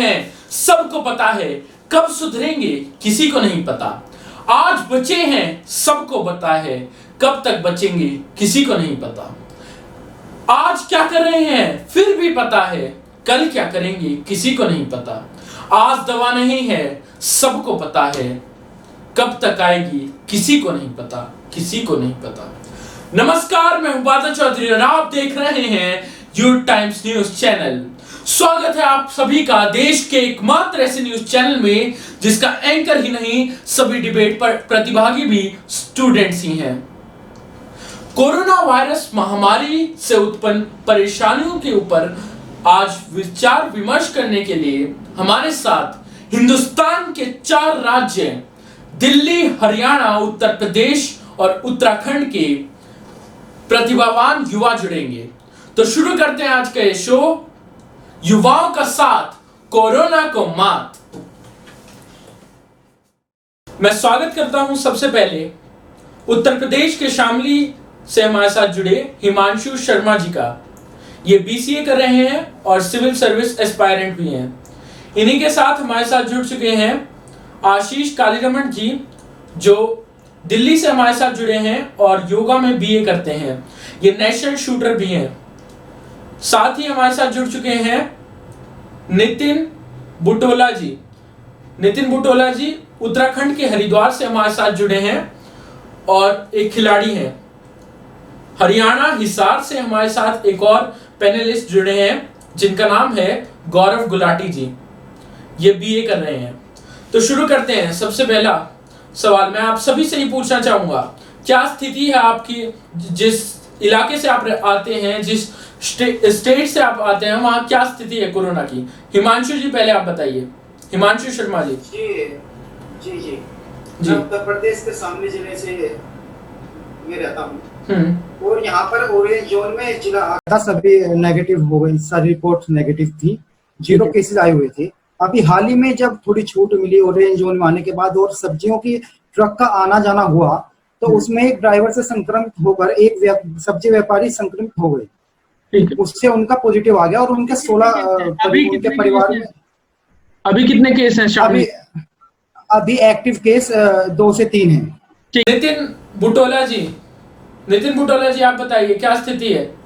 हैं सबको पता है, कब सुधरेंगे किसी को नहीं पता। आज बचे हैं सबको पता है, कब तक बचेंगे किसी को नहीं पता। आज क्या कर रहे हैं फिर भी पता है, कल क्या करेंगे किसी को नहीं पता। आज दवा नहीं है सबको पता है, कब तक आएगी किसी को नहीं पता, किसी को नहीं पता। नमस्कार, मैं हूं बादल चौधरी और आप देख रहे हैं यू टाइम्स न्यूज चैनल। स्वागत है आप सभी का देश के एकमात्र ऐसे न्यूज चैनल में जिसका एंकर ही नहीं, सभी डिबेट पर प्रतिभागी भी स्टूडेंट्स ही हैं। कोरोना वायरस महामारी से उत्पन्न परेशानियों के ऊपर आज विचार विमर्श करने के लिए हमारे साथ हिंदुस्तान के 4 राज्य दिल्ली, हरियाणा, उत्तर प्रदेश और उत्तराखंड के प्रतिभावान युवा जुड़ेंगे। तो शुरू करते हैं आज का ये शो, युवाओं का साथ कोरोना को मात। मैं स्वागत करता हूं सबसे पहले उत्तर प्रदेश के शामली से हमारे साथ जुड़े हिमांशु शर्मा जी का। ये बीसीए कर रहे हैं और सिविल सर्विस एस्पायरेंट भी हैं। इन्हीं के साथ हमारे साथ जुड़ चुके हैं आशीष कालीरमण जी, जो दिल्ली से हमारे साथ जुड़े हैं और योगा में बीए करते हैं। ये नेशनल शूटर भी हैं। साथ ही हमारे साथ जुड़ चुके हैं नितिन बुटोला जी। नितिन बुटोला जी उत्तराखंड के हरिद्वार से हमारे साथ जुड़े हैं और एक खिलाड़ी हैं। हरियाणा हिसार से हमारे साथ एक और पैनलिस्ट जुड़े हैं जिनका नाम है गौरव गुलाटी जी। ये बीए कर रहे हैं। तो शुरू करते हैं। सबसे पहला सवाल मैं आप सभी से ही पूछना चाहूंगा, क्या स्थिति है आपकी, जिस इलाके से आप आते हैं, जिस स्टेट से आप आते हैं, वहां क्या स्थिति है कोरोना की? हिमांशु जी पहले आप बताइए। हिमांशु शर्मा जी। जी मैं उत्तर प्रदेश के शामली जिले से मैं रहता हूँ और यहाँ पर ऑरेंज जोन में जिला सभी नेगेटिव हो गई, सारी रिपोर्ट नेगेटिव थी, 0 केसेस आए हुए थे। अभी हाल ही में जब थोड़ी छूट मिली ऑरेंज जोन में आने के बाद और सब्जियों की ट्रक का आना जाना हुआ, तो उसमें एक ड्राइवर से संक्रमित होकर एक सब्जी व्यापारी संक्रमित हो गए। उससे उनका पॉजिटिव आ गया और उनके 16 उनके परिवार में। अभी कितने केस हैं? अभी एक्टिव केस 2 से 3 हैं। नितिन बुटोला जी आप बताइए क्या स्थिति है?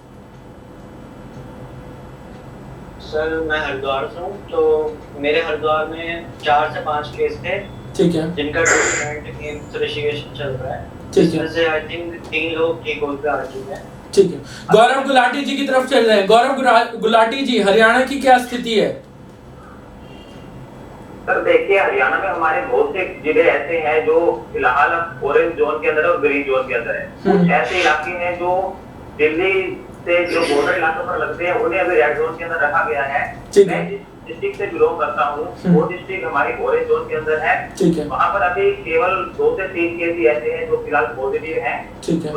सर मैं हरिद्वार से हूँ, तो मेरे हरिद्वार में 4 से 5 केस थे। ठीक है। जिनका ट्रीटमेंट इन्वेस्टिगेशन चल रहा है। ठीक है। इसमें आई थिंक 3 लोग ठीक होकर आ चुके हैं। ठीक है। गौरव गुलाटी जी की तरफ चल रहे हैं। गौरव गुलाटी जी, हरियाणा की क्या स्थिति है? सर देखिए, हरियाणा में हमारे बहुत से जिले ऐसे हैं जो फिलहाल ऑरेंज जोन के अंदर और ग्रीन जोन के अंदर है। कुछ ऐसे इलाके हैं जो दिल्ली से जो बॉर्डर इलाकों पर लगते हैं, उन्हें अभी रेड जोन के अंदर रखा गया है। मैं जिस डिस्ट्रिक्ट से बिलोंग करता हूँ वो डिस्ट्रिक्ट हमारी ऑरेंज जोन के अंदर है। ठीक है। वहाँ पर अभी केवल 2 से 3 केस ही ऐसे हैं जो फिलहाल पॉजिटिव हैं। ठीक है।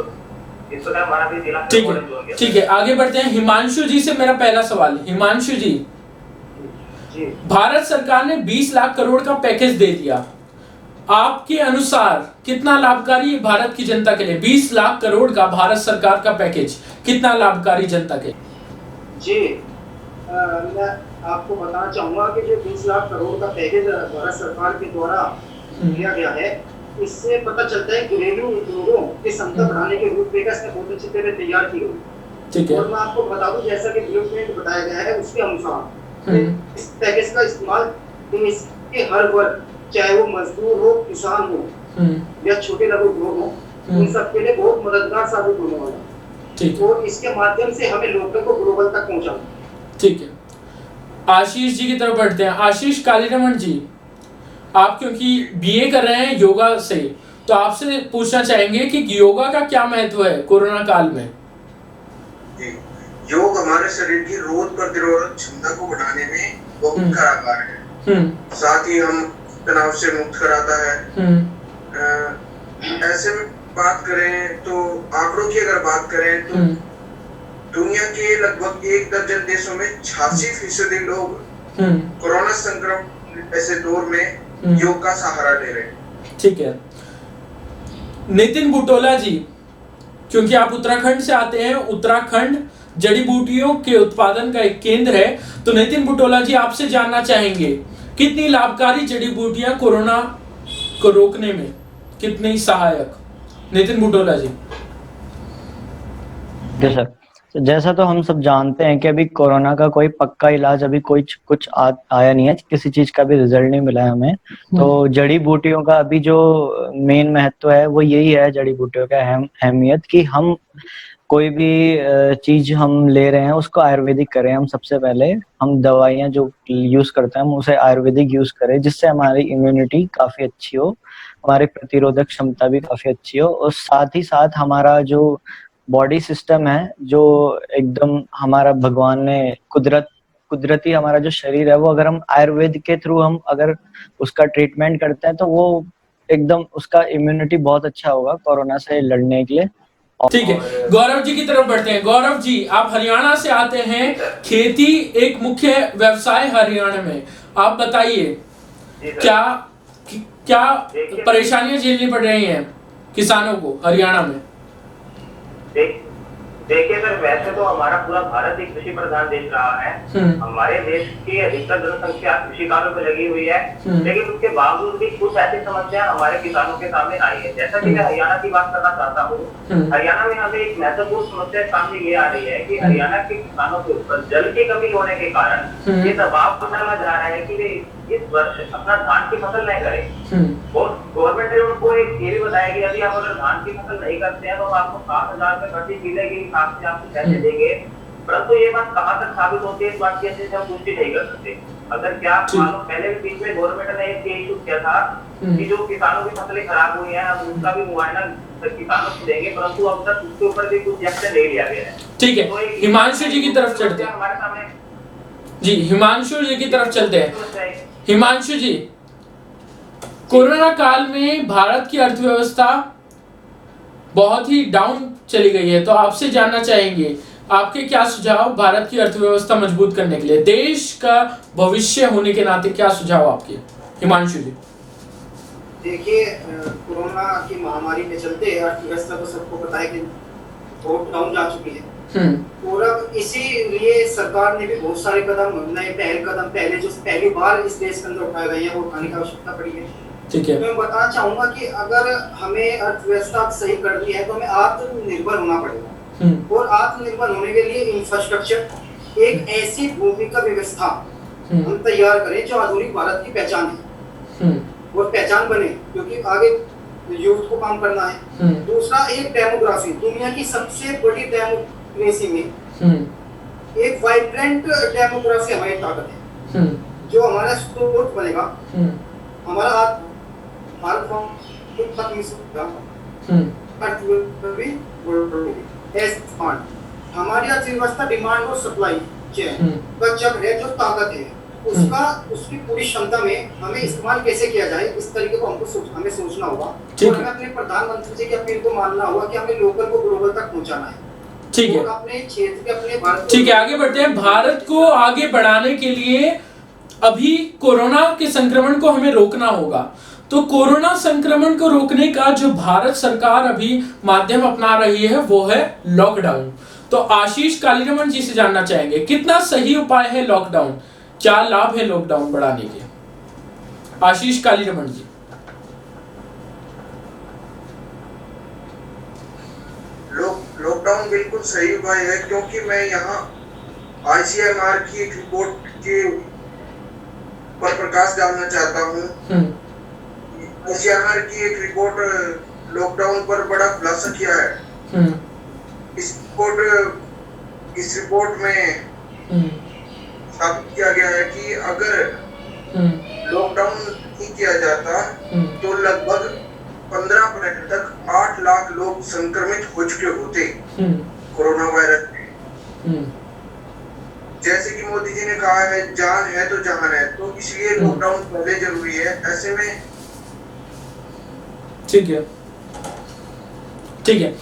इस प्रकार हमारा भी जिला ऑरेंज जोन के अंदर। ठीक है, आगे बढ़ते हैं। हिमांशु जी से मेरा पहला सवाल। हिमांशु जी, भारत सरकार ने 20 लाख करोड़ का पैकेज दे दिया। आपके अनुसार कितना लाभकारी है भारत की जनता के लिए? 20 लाख करोड़ का भारत सरकार का पैकेज कितना लाभकारी जनता के? जी मैं आपको बताना चाहूंगा कि जो 20 लाख करोड़ का पैकेज भारत सरकार के द्वारा दिया गया है, इससे पता चलता है घरेलू उद्योगों की क्षमता बढ़ाने के रूपरेखा इसमें बहुत अच्छी तरह तैयार की गई। ठीक है। और मैं आपको बता दूं, जैसा कि ब्लूप्रिंट बताया गया है उसके अनुसार इस पैकेज का इस्तेमाल देश के हर वर्ग, चाहे वो मजदूर हो, किसान हो या छोटे लघु उद्योग हो, उन सबके लिए बहुत मददगार साबित होने वाला है। ठीक है। और इसके माध्यम से हमें लोगों को ग्लोबल तक पहुंचाना। ठीक है। आशीष जी की तरफ बढ़ते हैं। आशीष कालीरमण जी, आप क्योंकि बीए कर रहे हैं योगा से, तो आपसे पूछना चाहेंगे कि योगा का क्या महत्व है कोरोना काल में? योग हमारे शरीर की रोग प्रतिरोधक क्षमता को बढ़ाने में बहुत कारगर है। साथ ही हम तनाव से मुक्त कराता है। ऐसे में बात करें तो आंकड़ों की अगर बात करें तो दुनिया के लगभग 1 दर्जन देशों में 86% लोग कोरोना संक्रमण ऐसे दौर में योग का सहारा ले रहे हैं। ठीक है। नितिन बुटोला जी, क्योंकि आप उत्तराखंड से आते हैं, उत्तराखंड जड़ी बूटियों के उत्पादन का एक केंद्र है। तो नितिन बुटोला जी, आपसे जानना चाहेंगे कितनी लाभकारी जड़ी बूटियां कोरोना को रोकने में कितनी सहायक? नितिन बुटोला जी। जी सर, तो जैसा तो हम सब जानते हैं कि अभी कोरोना का कोई पक्का इलाज अभी कुछ आया नहीं है, किसी चीज का भी रिजल्ट नहीं मिला है हमें। तो जड़ी बूटियों का अभी जो मेन महत्व है वो यही है, जड़ी बूटियों का अहमियत कि हम कोई भी चीज हम ले रहे हैं उसको आयुर्वेदिक करें। हम सबसे पहले हम दवाइयाँ जो यूज करते हैं हम उसे आयुर्वेदिक यूज करें, जिससे हमारी इम्यूनिटी काफी अच्छी हो, हमारी प्रतिरोधक क्षमता भी काफी अच्छी हो, और साथ ही साथ हमारा जो बॉडी सिस्टम है, जो एकदम हमारा भगवान ने कुदरती हमारा जो शरीर है, वो अगर हम आयुर्वेद के थ्रू हम अगर उसका ट्रीटमेंट करते हैं तो वो एकदम उसका इम्यूनिटी बहुत अच्छा होगा कोरोना से लड़ने के लिए। ठीक है, गौरव जी की तरफ बढ़ते हैं। गौरव जी, आप हरियाणा से आते हैं, खेती एक मुख्य व्यवसाय हरियाणा में। आप बताइए क्या परेशानियां झेलनी पड़ रही हैं किसानों को हरियाणा में? देखिए सर, वैसे तो हमारा पूरा भारत एक कृषि प्रधान देश रहा है। हमारे देश की अधिकतर जनसंख्या कृषि कार्यों में लगी हुई है, लेकिन उसके बावजूद भी कुछ ऐसी समस्या हमारे किसानों के सामने आई है। जैसा कि मैं हरियाणा की बात करना चाहता हूँ, हरियाणा में हमें एक महत्वपूर्ण समस्या सामने ये आ रही है कि हरियाणा के किसानों के ऊपर जल की कमी होने के कारण ये दबाव बनाया जा रहा है कि वे इस वर्ष अपना धान की फसल नहीं करें। और गवर्नमेंट ने उनको एक ये भी बताया कि यदि आप अगर धान की फसल नहीं करते हैं तो आपको 7,000 रुपए प्रति किलो के हिसाब से आपको पैसे देंगे। परंतु ये बात कहाँ तक साबित होती है, इस बात की अच्छे से हम पुष्टि नहीं कर सकते। अगर क्या मालूम, पहले भी बीच में गवर्नमेंट ने एक इशू किया था कि जो किसानों की फसलें खराब हुई हैं अब उनका भी मुआयना किसानों को देंगे, परंतु अब तक उसके ऊपर भी कुछ एक्शन नहीं लिया गया है। ठीक है, हिमांशु जी की तरफ चलते हैं। हमारे सामने जी, हिमांशु जी की तरफ चलते हैं। हिमांशु जी, कोरोना काल में भारत की अर्थव्यवस्था बहुत ही डाउन चली गई है, तो आपसे जानना चाहेंगे आपके क्या सुझाव भारत की अर्थव्यवस्था मजबूत करने के लिए, देश का भविष्य होने के नाते क्या सुझाव आपके? हिमांशु जी। देखिए, कोरोना की महामारी के चलते अर्थव्यवस्था तो सबको पता है कि बहुत डाउन जा चुकी है। और अब इसीलिए सरकार ने भी बहुत सारे कदम, नए कदम जो पहली बार इस देश के अंदर उठाए गए हैं वो उठाने की आवश्यकता पड़ी है। ठीक है, मैं बताना चाहूंगा कि अगर हमें अर्थव्यवस्था सही करनी है तो हमें आत्मनिर्भर होना पड़ेगा। और आत्मनिर्भर होने के लिए इंफ्रास्ट्रक्चर, एक ऐसी भूमिका व्यवस्था हम तैयार करें जो आधुनिक भारत की पहचान है और पहचान बने, क्योंकि आगे यूथ को काम करना है। दूसरा, एक डेमोग्राफी, दुनिया की सबसे बड़ी डेमोक्रेसी में एक वाइब्रेंट डेमोग्राफी हमारी ताकत है, जो हमारा स्रोत बनेगा। हमारा भारत हमारी अर्थव्यवस्था डिमांड और सप्लाई चेन का चक्र है, जो ताकत है उसकी पूरी क्षमता में हमें इस्तेमाल कैसे किया जाए, इस तरीके को हमें सोचना होगा। और हमें अपने प्रधानमंत्री जी की अपील को मानना होगा कि हमें लोकल को ग्लोबल तक पहुंचाना है। ठीक है, अपने क्षेत्र के, अपने भारत, ठीक है, आगे बढ़ते हैं। भारत को आगे बढ़ाने के लिए अभी कोरोना के संक्रमण को हमें रोकना होगा। तो कोरोना संक्रमण को रोकने का जो भारत सरकार अभी माध्यम अपना रही है वो है लॉकडाउन। तो आशीष कालीरमन जी से जानना चाहेंगे कितना सही उपाय है लॉकडाउन, क्या लाभ है लॉकडाउन बढ़ाने के? आशीष कालीरमन जी। लॉकडाउन बिल्कुल सही उपाय है, क्योंकि मैं यहाँ ICMR की एक रिपोर्ट के पर प्रकाश डालना चाहता हूँ। ICMR की एक रिपोर्ट लॉकडाउन पर बड़ा खुलासा किया है। इस रिपोर्ट में साबित किया गया है कि अगर लॉकडाउन नहीं किया जाता तो लगभग 15 मिनट तक 8 लाख लोग संक्रमित हो चुके होते कोरोना वायरस में। जैसे कि मोदी जी ने कहा है, जान है तो जहान है, तो इसलिए लॉकडाउन पहले जरूरी है। ऐसे में ठीक है, ठीक है,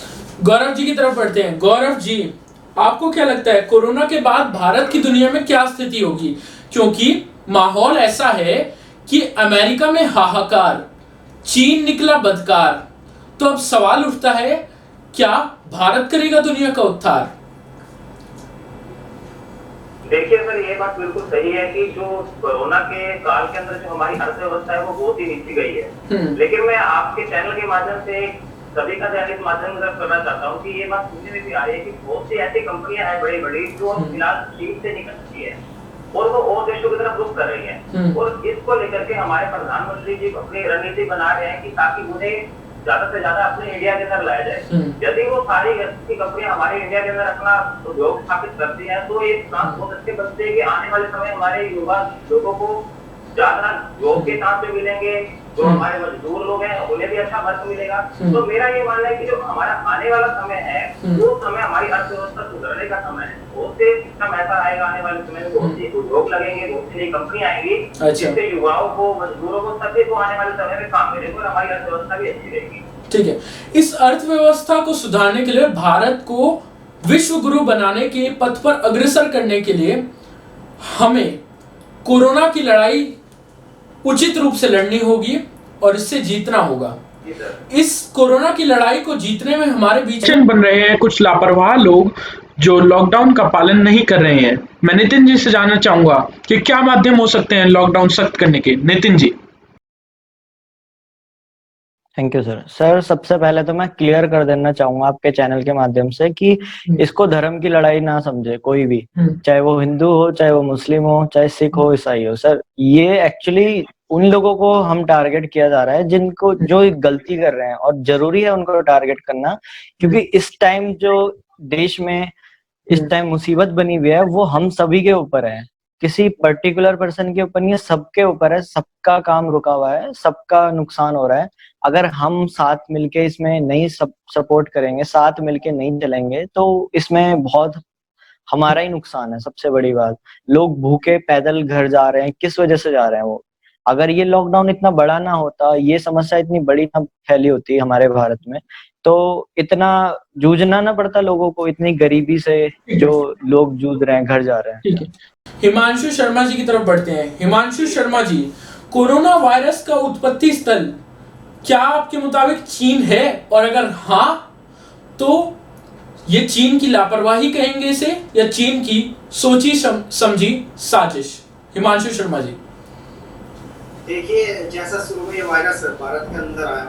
गौरव जी की तरफ बढ़ते हैं। गौरव जी, आपको क्या लगता है कोरोना के बाद भारत की दुनिया में क्या स्थिति होगी? क्योंकि माहौल ऐसा है कि अमेरिका में हाहाकार, चीन निकला बदकार, तो अब सवाल उठता है क्या भारत करेगा दुनिया का उद्धार? देखिए सर, ये बात बिल्कुल सही है कि जो कोरोना के काल के अंदर जो हमारी अर्थव्यवस्था है वो बहुत ही नीचे गई है। लेकिन मैं आपके चैनल के माध्यम से सभी का ध्यान इस माध्यम से करना चाहता हूँ कि ये बात सुनने में भी आ रही है कि बहुत सी ऐसी कंपनियां हैं बड़ी बड़ी जो फिलहाल चीन से निकल चुकी है और वो और देशों की तरफ रुख कर रही है, और इसको लेकर के हमारे प्रधानमंत्री जी अपनी रणनीति बना रहे हैं कि ताकि उन्हें ज्यादा से ज्यादा अपने इंडिया के अंदर लाया जाए। यदि वो सारी ऐसी कंपनियां हमारे इंडिया के अंदर अपना उद्योग स्थापित करती हैं तो ये चांस बहुत अच्छे बनते हैं कि आने वाले समय हमारे युवा लोगों को ज्यादा जॉब के चांस भी मिलेंगे, जो हमारे मजदूर लोग हैं उन्हें भी अच्छा वर्क मिलेगा। तो मेरा ये मानना है कि जो हमारा आने वाला समय है वो समय हमारी अर्थव्यवस्था सुधरने का समय है। बहुत से सिस्टम ऐसा आएगा आने वाले समय में, बहुत सी उद्योग लगेंगे, बहुत सी नई कंपनी आएंगी जिससे युवाओं को, मजदूरों को, सभी को आने वाले समय में काम मिलेगा और हमारी अर्थव्यवस्था भी अच्छी रहेगी। ठीक है, इस अर्थव्यवस्था को सुधारने के लिए भारत को विश्व गुरु बनाने के पथ पर अग्रसर करने के लिए हमें कोरोना की लड़ाई उचित रूप से लड़नी होगी और इससे जीतना होगा। इस कोरोना की लड़ाई को जीतने में हमारे बीच बन रहे हैं कुछ लापरवाह लोग जो लॉकडाउन का पालन नहीं कर रहे हैं। मैं नितिन जी से जानना चाहूंगा कि क्या माध्यम हो सकते हैं लॉकडाउन सख्त करने के। Nitin ji. Thank you sir. सबसे पहले तो मैं क्लियर कर देना चाहूंगा आपके चैनल के माध्यम से कि इसको धर्म की लड़ाई ना समझे कोई भी, चाहे वो हिंदू हो, चाहे वो मुस्लिम हो, चाहे सिख हो, ईसाई हो। सर, ये एक्चुअली उन लोगों को हम टारगेट किया जा रहा है जिनको जो गलती कर रहे हैं, और जरूरी है उनको टारगेट करना, क्योंकि इस टाइम जो देश में इस टाइम मुसीबत बनी हुई है वो हम सभी के ऊपर है, किसी पर्टिकुलर पर्सन के ऊपर नहीं है, सबके ऊपर है। सबका काम रुका हुआ है, सबका नुकसान हो रहा है। अगर हम साथ मिलके इसमें नहीं सपोर्ट करेंगे, साथ मिलके नहीं चलेंगे, तो इसमें बहुत हमारा ही नुकसान है। सबसे बड़ी बात, लोग भूखे पैदल घर जा रहे हैं, किस वजह से जा रहे हैं वो? अगर ये लॉकडाउन इतना बड़ा ना होता, ये समस्या इतनी बड़ी ना फैली होती हमारे भारत में, तो इतना जूझना ना पड़ता लोगों को, इतनी गरीबी से जो लोग जूझ रहे हैं, घर जा रहे हैं। ठीक है, हिमांशु शर्मा जी की तरफ बढ़ते हैं। हिमांशु शर्मा जी, कोरोना वायरस का उत्पत्ति स्थल क्या आपके मुताबिक चीन है, और अगर हाँ तो ये चीन की लापरवाही कहेंगे इसे या चीन की सोची समझी साजिश? हिमांशु शर्मा जी। देखिए, जैसा शुरू में ये वायरस भारत के अंदर आया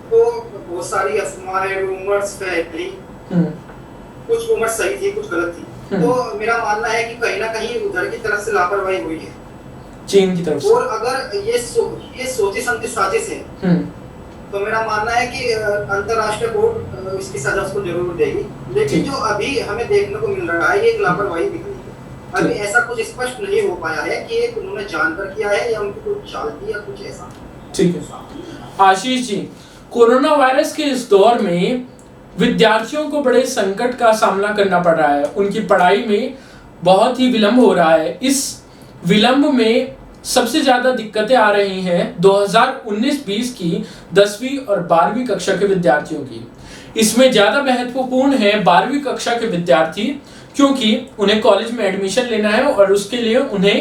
तो बहुत सारी अफवाहें, रूमर्स फैली। कुछ रूमर्स सही थी, कुछ गलत थी। तो मेरा मानना है कि कहीं ना कहीं उधर की तरफ से लापरवाही हुई है, चीन की तरफ से। और अगर ये सोची समझी साजिश है तो मेरा मानना है कि अंतर्राष्ट्रीय कोर्ट इसकी सजा उसको जरूर देगी। लेकिन जो अभी हमें देखने को मिल रहा है ये एक लापरवाही दिख रही है। अभी ऐसा कुछ स्पष्ट नहीं हो पाया है कि एक उन्होंने जानकर किया है या उनको कुछ चाल थी या कुछ ऐसा। ठीक है आशीष जी, कोरोना वायरस के इस दौर में विद्यार्थियों को बड़े संकट का सामना करना पड़ रहा है। उनकी पढ़ाई में बहुत ही विलंब हो रहा है। इस विलंब में सबसे ज्यादा दिक्कतें आ रही हैं 2019-20 की 10वीं और 12वीं कक्षा के विद्यार्थियों की। इसमें ज्यादा महत्वपूर्ण है 12वीं कक्षा के विद्यार्थी, क्योंकि उन्हें कॉलेज में एडमिशन लेना है और उसके लिए उन्हें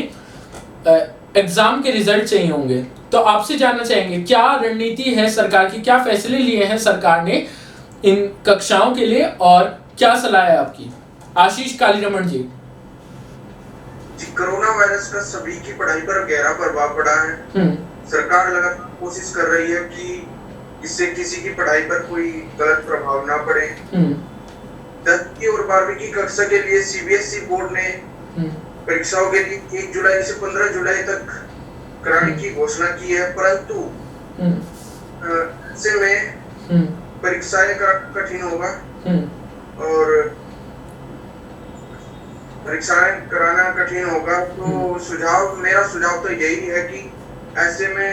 एग्जाम के रिजल्ट चाहिए होंगे। तो आपसे जानना चाहेंगे क्या रणनीति है सरकार की, क्या फैसले लिए हैं सरकार ने इन कक्षाओं के लिए, और क्या सलाह है आपकी? आशीष कालीरमण जी। कोरोना वायरस का सभी की पढ़ाई पर गहरा प्रभाव पड़ा है। सरकार लगातार कोशिश कर रही है कि इससे किसी की पढ़ाई पर कोई गलत प्रभाव ना पड़े। 10वीं और 12वीं की कक्षा के लिए सीबीएसई बोर्ड ने परीक्षाओं के लिए 1 जुलाई से 15 जुलाई तक कराने की घोषणा की है, परंतु ऐसे में परीक्षाएं कठिन होगा और परीक्षाएं कराना कठिन होगा। तो मेरा सुझाव तो यही है कि ऐसे में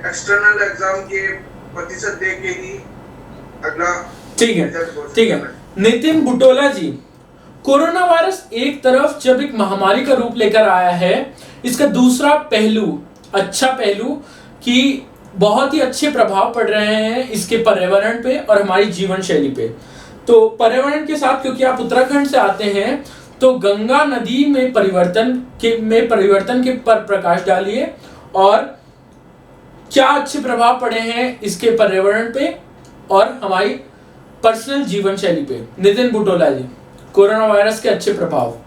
एक्सटर्नल एग्जाम के प्रतिशत दे के ही अगला। ठीक है नितिन बुटोला जी, कोरोना वायरस एक तरफ जब एक महामारी का रूप लेकर आया है, इसका दूसरा पहलू, अच्छा पहलू कि बहुत ही अच्छे प्रभाव पड़ रहे हैं इसके पर्यावरण पे और हमारी जीवन शैली पे। तो पर्यावरण के साथ, क्योंकि आप उत्तराखंड से आते हैं, तो गंगा नदी में परिवर्तन के पर प्रकाश डालिए और क्या अच्छे प्रभाव पड़े हैं इसके पर्यावरण पे और हमारी पर्सनल जीवन शैली पे। नितिन बुटोला जी, कोरोना वायरस के अच्छे प्रभाव।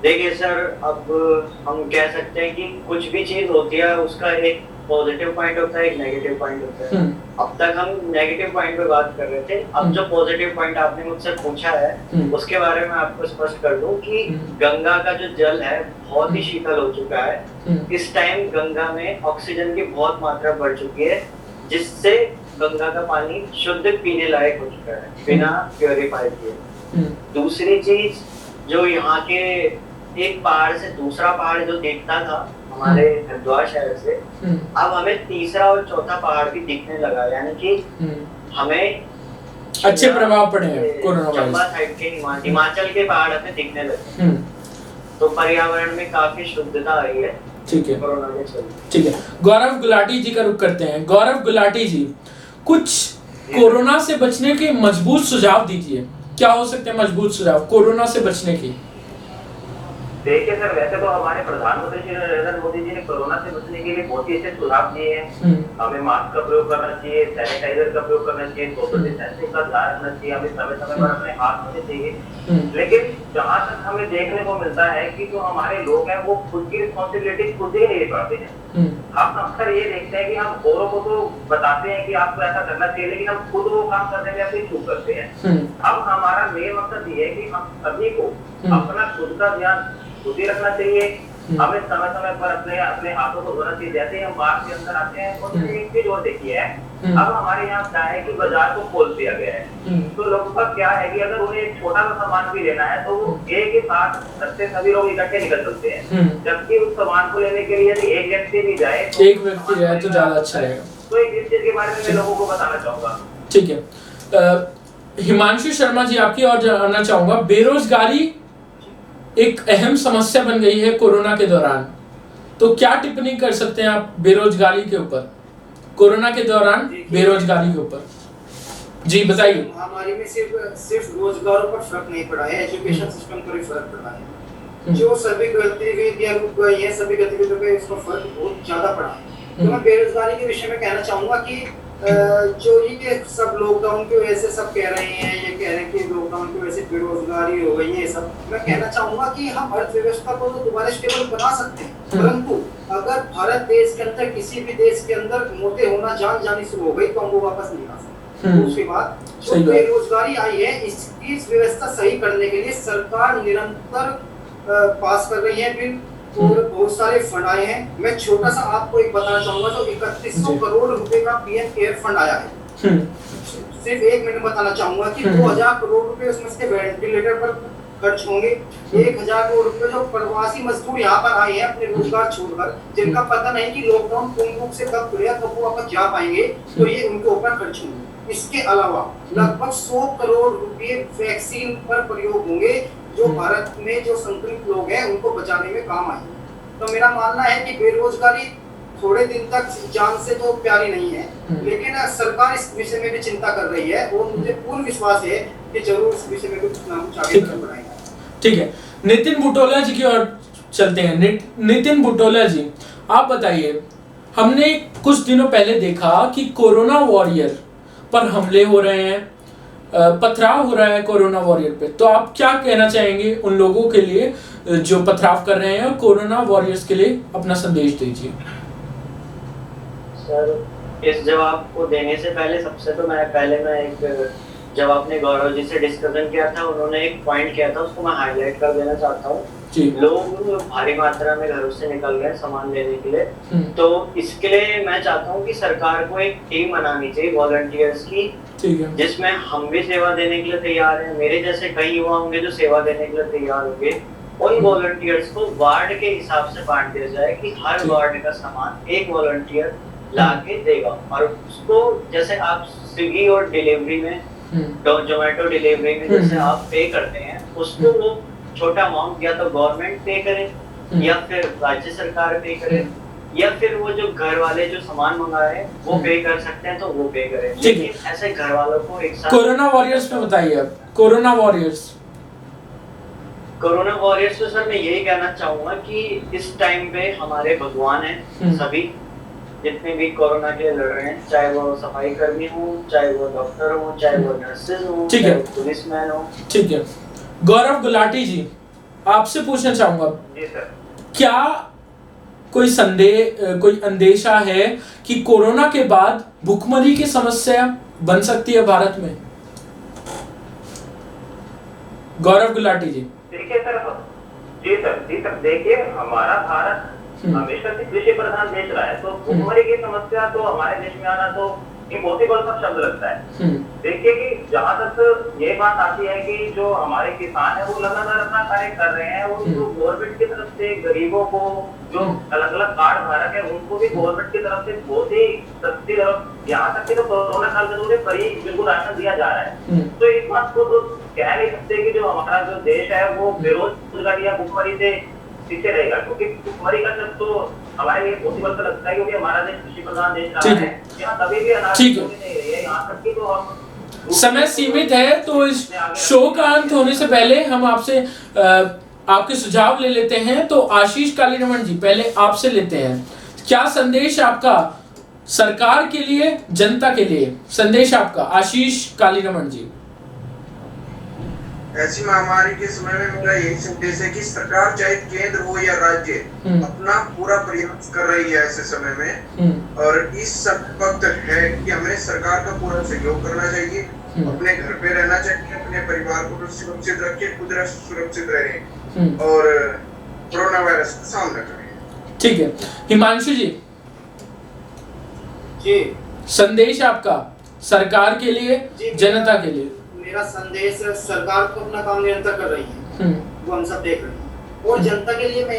देखिए सर, अब हम कह सकते हैं कि कुछ भी चीज होती है उसका एक पॉजिटिव पॉइंट होता है, एक नेगेटिव पॉइंट होता है। अब तक हम नेगेटिव पॉइंट पे बात कर रहे थे, अब जो पॉजिटिव पॉइंट आपने मुझसे पूछा है उसके बारे में आपको स्पष्ट कर दूं कि गंगा का जो जल है बहुत ही शीतल हो चुका है। इस टाइम गंगा में ऑक्सीजन की बहुत मात्रा बढ़ चुकी है, जिससे गंगा का पानी शुद्ध पीने लायक हो चुका है बिना प्योरीफाई किए। दूसरी चीज, जो यहाँ के एक पहाड़ से दूसरा पहाड़ जो दिखता था हमारे हरिद्वार शहर से, अब हमें तीसरा और चौथा पहाड़ भी दिखने लगा, यानी कि हमें अच्छे प्रभाव पड़े हैं कोरोना वायरस। चंबा साइड के हिमाचल के पहाड़ हमें दिखने लगे, तो पर्यावरण में काफी शुद्धता आई है। ठीक है, कोरोना के चलते। ठीक है, गौरव गुलाटी जी का रुख करते हैं। गौरव गुलाटी जी, कुछ कोरोना से बचने के मजबूत सुझाव दीजिए। क्या हो सकते हैं मजबूत सुझाव कोरोना से बचने के? देखिए सर, वैसे तो हमारे प्रधानमंत्री श्री नरेंद्र मोदी जी ने कोरोना से बचने के लिए बहुत ही अच्छे सुझाव दिए हैं। हमें मास्क का प्रयोग करना चाहिए, सैनिटाइजर का प्रयोग करना चाहिए, सोशल डिस्टेंसिंग का ध्यान रखना चाहिए, हमें समय समय पर अपने हाथ धोने चाहिए। लेकिन जहाँ तक हमें देखने को मिलता है कि जो हमारे लोग हैं वो खुद की रिस्पॉन्सिबिलिटी खुद ही नहीं पाते हैं। हम अक्सर ये देखते हैं कि हम औरों को तो बताते हैं कि आपको ऐसा करना चाहिए, लेकिन हम खुद वो काम करने में अपनी चूक करते हैं। अब हमारा मेन मकसद ये है कि हम सभी को अपना खुद का ध्यान खुद ही रखना चाहिए। हमें समय समय पर अपने हाथों को धोना चाहिए। जैसे ही हम बाहर के अंदर आते हैं, और एक चीज और देखिए है, अब हमारे यहाँ क्या है कि बाजार को खोल दिया गया है, तो लोगों का क्या है कि अगर उन्हें एक छोटा सा सामान भी लेना है तो वो एक ही साथ सबसे सभी लोग इकट्ठे निकल सकते हैं। जबकि उस सामान को लेने के लिए यदि एक व्यक्ति भी जाए, एक व्यक्ति जाए तो ज्यादा अच्छा रहेगा। तो इस चीज के बारे में मैं लोगों को बताना चाहूंगा। ठीक है, हिमांशु शर्मा जी आपकी और जानना चाहूंगा, बेरोजगारी एक अहम समस्या बन गई है कोरोना के दौरान, तो क्या टिप्पणी कर सकते हैं आप बेरोजगारी के ऊपर, कोरोना के दौरान बेरोजगारी के ऊपर? जी बताइए। महामारी में सिर्फ रोजगारों पर फर्क नहीं पड़ा है, एजुकेशन सिस्टम पर भी फर्क पड़ा है। जो सभी गतिविधियां रुक गई हैं, सभी गतिविधियों पे इसका फर्क बहुत ज्यादा पड़ा है। तो मैं बेरोजगारी के विषय में कहना चाहूंगा कि जो ये सब लॉकडाउन की वजह से सब कह रहे हैं, ये कह रहे हैं कि लॉकडाउन की वजह से बेरोजगारी हो गई है, सब मैं कहना चाहूंगा कि हम अर्थव्यवस्था को तो दोबारा स्टेबल बना सकते हैं, परंतु अगर भारत देश के अंदर किसी भी देश के अंदर मौतें होना जान जानी शुरू हो गई तो हम वो वापस नहीं आ सकते। दूसरी बात, जो बेरोजगारी आई है इसकी व्यवस्था सही करने के लिए सरकार निरंतर पास कर रही है बिल और बहुत सारे फंड आए हैं। मैं छोटा सा आपको एक बताना चाहूंगा, तो 3100 करोड़ रुपए का पीएम केयर फंड आया है। सिर्फ एक मिनट बताना चाहूंगा कि 2000 करोड़ रुपए उसमें से वेंटिलेटर पर खर्च होंगे। 1000 करोड़ रुपए जो प्रवासी मजदूर यहाँ पर आए हैं अपने रोजगार छोड़कर, जिनका पता नहीं कि लॉकडाउन पूर्ण रूप से कब खुलेगा, कब वो वापस जा पाएंगे, तो ये उनके ऊपर खर्च होंगे। इसके अलावा लगभग 100 करोड़ रुपए वैक्सीन पर प्रयोग होंगे, जो भारत में जो संक्रमित लोग हैं उनको बचाने में काम आए। तो मेरा मानना है कि बेरोजगारी थोड़े दिन तक जान से तो प्यारी नहीं है, लेकिन सरकार इस विषय में भी चिंता कर रही है और मुझे पूर्ण विश्वास है कि जरूर इस विषय में भी कुछ ना कुछ आगे बढ़ाएगा। ठीक है, नितिन बुटोला जी की ओर चलते हैं। नितिन बुटोला जी, आप बताइए, हमने कुछ दिनों पहले देखा कि कोरोना वॉरियर पर हमले हो रहे हैं, पथराव हो रहा है कोरोना वॉरियर पे, तो आप क्या कहना चाहेंगे उन लोगों के लिए जो पथराव कर रहे हैं, और कोरोना वॉरियर्स के लिए अपना संदेश दीजिए। सर, इस जवाब को देने से पहले सबसे तो मैं एक जब आपने गौरव जी से डिस्कशन किया था, उन्होंने एक पॉइंट किया था, उसको मैं हाईलाइट कर देना चाहता हूँ। लोग भारी मात्रा में घरों से निकल गए सामान लेने के लिए, तो इसके लिए मैं चाहता हूँ कि सरकार को एक टीम बनानी चाहिए वॉलंटियर्स की, जिसमें हम भी सेवा देने के लिए तैयार हैं, मेरे जैसे कई युवा होंगे जो सेवा देने के लिए तैयार होंगे। उन वॉलंटियर्स को वार्ड के हिसाब से बांट दिया जाए कि हर वार्ड का सामान एक वॉलंटियर ला के देगा, और उसको जैसे आप स्विगी और डिलीवरी में, जोमेटो डिलीवरी में जैसे आप पे करते हैं, उसको वो छोटा अमाउंट या तो गवर्नमेंट पे करे, या फिर राज्य सरकार पे करे, या फिर वो जो घर वाले जो सामान मंगा रहे हैं वो पे कर सकते हैं तो वो पे करें। लेकिन ऐसे घर वालों को एक साथ कोरोना वॉरियर्स पे बताइए आप। कोरोना वॉरियर्स तो सर मैं यही कहना चाहूंगा कि इस टाइम पे हमारे भगवान हैं सभी, जितने भी कोरोना के लिए लड़ रहे हैं, चाहे वो सफाई कर्मी हो, चाहे वो डॉक्टर हो, चाहे वो नर्सेज हो, चाहे वो पुलिसमैन हो। ठीक है, गौरव गुलाटी जी, आपसे पूछना चाहूंगा, जी सर। क्या कोई अंदेशा है कि कोरोना के बाद भुखमरी की समस्या बन सकती है भारत में? गौरव गुलाटी जी। देखिए सर, जी सर, देखिए हमारा भारत हमेशा से कृषि प्रधान देश रहा है, तो भुखमरी की समस्या तो हमारे देश में आना तो इम्पॉसिबल सा शब्द लगता है। देखिए कि जहाँ तक ये बात आती है कि जो हमारे किसान है वो लगातार अपना कार्य कर रहे हैं, उनको गवर्नमेंट की तरफ से गरीबों को, जो अलग अलग कार्ड धारक है उनको भी गवर्नमेंट की तरफ से बहुत ही सस्ती, यहाँ तक कि तो कोरोना काल के दौरान करीब बिल्कुल राशन दिया जा रहा है। तो इस बात को तो कह नहीं सकते कि जो हमारा जो देश है वो बेरोजगारी या भुखमरी से पीछे रहेगा, क्योंकि भुखमरी का शब्द तो हमारे लिए पॉसिबल तो लगता है, क्योंकि हमारा देश कृषि प्रधान देश रहा है, यहाँ कभी भी अनाज नहीं रही है, यहाँ तक कि तो हम समय सीमित है, तो इस शो का अंत होने से पहले हम आपसे आपके सुझाव ले लेते हैं। तो आशीष कालीरमण जी, पहले आपसे लेते हैं, क्या संदेश आपका सरकार के लिए, जनता के लिए संदेश आपका? आशीष कालीरमण जी। ऐसी महामारी के समय में मेरा यही संदेश है कि सरकार चाहे केंद्र हो या राज्य अपना पूरा प्रयास कर रही है ऐसे समय में, और इस वक्त है कि हमें सरकार का पूरा सहयोग करना चाहिए, अपने घर पे रहना चाहिए, अपने परिवार को सुरक्षित रखें, खुद सुरक्षित रहें और कोरोना वायरस का सामना करें। ठीक है, हिमांशु जी। जी, संदेश आपका सरकार के लिए, जनता के लिए? मेरा संदेश, सरकार तो अपना काम निरंतर कर रही है, वो हम सब देख रहे हैं, और जनता के लिए मैं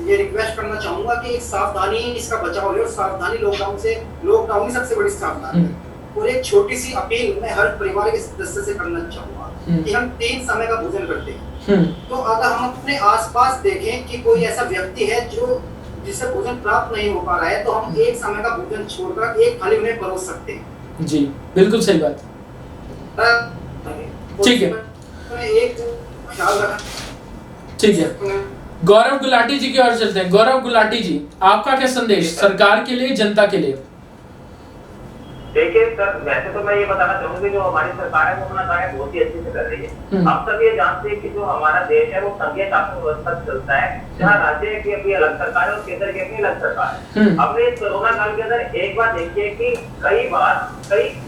ये रिक्वेस्ट करना चाहूंगा कि एक सावधानी, इसका बचाव है, और सावधानी लॉकडाउन की सबसे बड़ी सावधानी है। और एक छोटी सी अपील मैं हर परिवार के सदस्य से करना चाहूंगा कि हम 3 समय का भोजन करते हैं, तो अगर हम अपने आसपास देखें कि कोई ऐसा व्यक्ति है जो जिसे भोजन प्राप्त नहीं हो पा रहा है, तो हम 1 समय का भोजन छोड़कर एक थाली उन्हें परोस सकते हैं। जी, बिल्कुल सही बात। ठीक है, एक ख्याल रखना। ठीक है, गौरव गुलाटी जी की ओर चलते हैं। गौरव गुलाटी जी, आपका क्या संदेश सरकार के लिए, जनता के लिए? देखिए सर, वैसे तो मैं ये बताना चाहूंगा कि जो हमारी सरकार है वो अपना कार्य बहुत ही अच्छे से कर रही है। हम सब ये जानते हैं कि जो हमारा देश है वो संघीय शासन व्यवस्था चलता है, जहाँ राज्य की अपनी अलग सरकार है और केंद्र की अपनी अलग सरकार है। हमने इस कोरोना काल के अंदर एक बार देखिए कि कई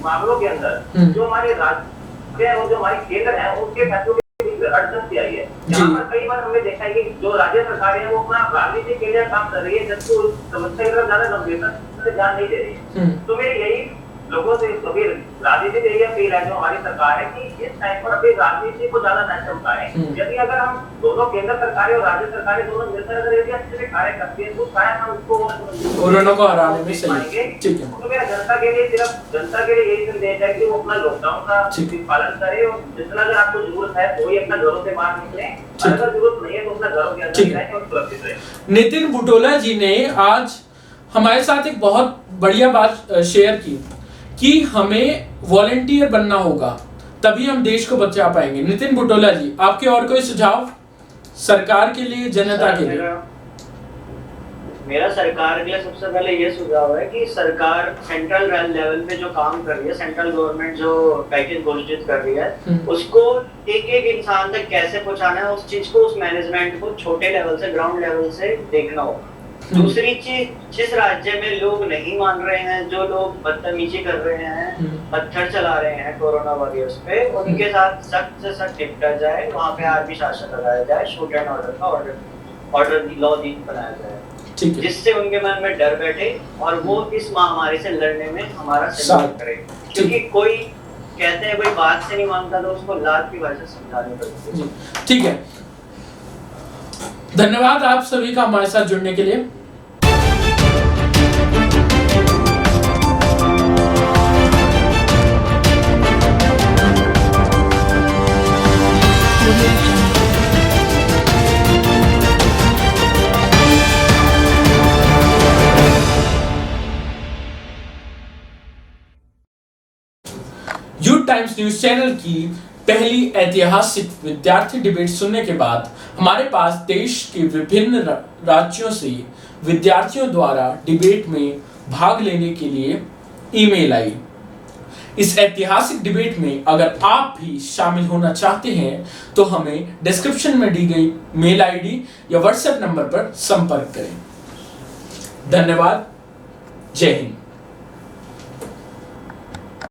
मामलों के अंदर जो हमारे राज्य है और जो हमारी केंद्र है उसके फैसलों अड़चन आई है। यहाँ पर कई बार हमने देखा है कि जो राज्य सरकार है वो अपना राजनीति के लिए काम कर रही है, जबकि उस समस्या की तरफ ज्यादा गंभीरता से ध्यान नहीं दे रही है। तो मेरी यही लोगों से कभी राजनीति से यही अपील है जो हमारी सरकार है कि इस टाइम पर अभी राजनीति को ज्यादा महत्व उठाए। यदि अगर हम दोनों केंद्र सरकारें और राज्य सरकारें दोनों मिलकर अगर यदि अच्छे से कार्य करती है तो शायद हम उसको कोरोना को हराने में सही। ठीक है, तो मेरा जनता के लिए यही संदेश है कि वो अपना लॉकडाउन का पालन करे, और जितना अगर आपको जरूरत है वही अपना घरों से बाहर निकले, अगर जरूरत नहीं है तो अपना घरों के अंदर रहें और सुरक्षित रहें। नितिन बुटोला जी ने आज हमारे साथ एक बहुत बढ़िया बात शेयर की कि हमें वॉलंटियर बनना होगा, तभी हम देश को बचा पाएंगे। नितिन बुटोला जी, आपके और कोई सुझाव सरकार के लिए, जनता के लिए? मेरा सरकार के लिए सबसे पहले ये सुझाव है कि सरकार सेंट्रल लेवल पे जो काम कर रही है, सेंट्रल गवर्नमेंट जो पैकेज घोषित कर रही है उसको एक एक इंसान तक कैसे पहुंचाना है, उस चीज को, उस मैनेजमेंट को छोटे लेवल से, ग्राउंड लेवल से देखना होगा। दूसरी चीज, जिस राज्य में लोग नहीं मान रहे हैं, जो लोग बदतमीजी कर रहे हैं, पत्थर चला रहे हैं कोरोना वॉरियर्स पे, उनके साथ सख्त से सख्त निपटा जाए, वहाँ पे आर्मी शासन लगाया जाए, शूट एंड ऑर्डर का ऑर्डर लॉ बनाया जाए, जिससे उनके मन में डर बैठे और वो इस महामारी से लड़ने में हमारा सहयोग करे। क्योंकि कोई कहते हैं कोई बात से नहीं मानता तो उसको लात की भाषा समझानी पड़ती है। ठीक है, धन्यवाद आप सभी का हमारे साथ जुड़ने के लिए। यूथ टाइम्स न्यूज चैनल की पहली ऐतिहासिक विद्यार्थी डिबेट सुनने के बाद हमारे पास देश के विभिन्न राज्यों से विद्यार्थियों द्वारा डिबेट में भाग लेने के लिए ईमेल आई। इस ऐतिहासिक डिबेट में अगर आप भी शामिल होना चाहते हैं तो हमें डिस्क्रिप्शन में दी गई मेल आईडी या व्हाट्सएप नंबर पर संपर्क करें। धन्यवाद। जय हिंद।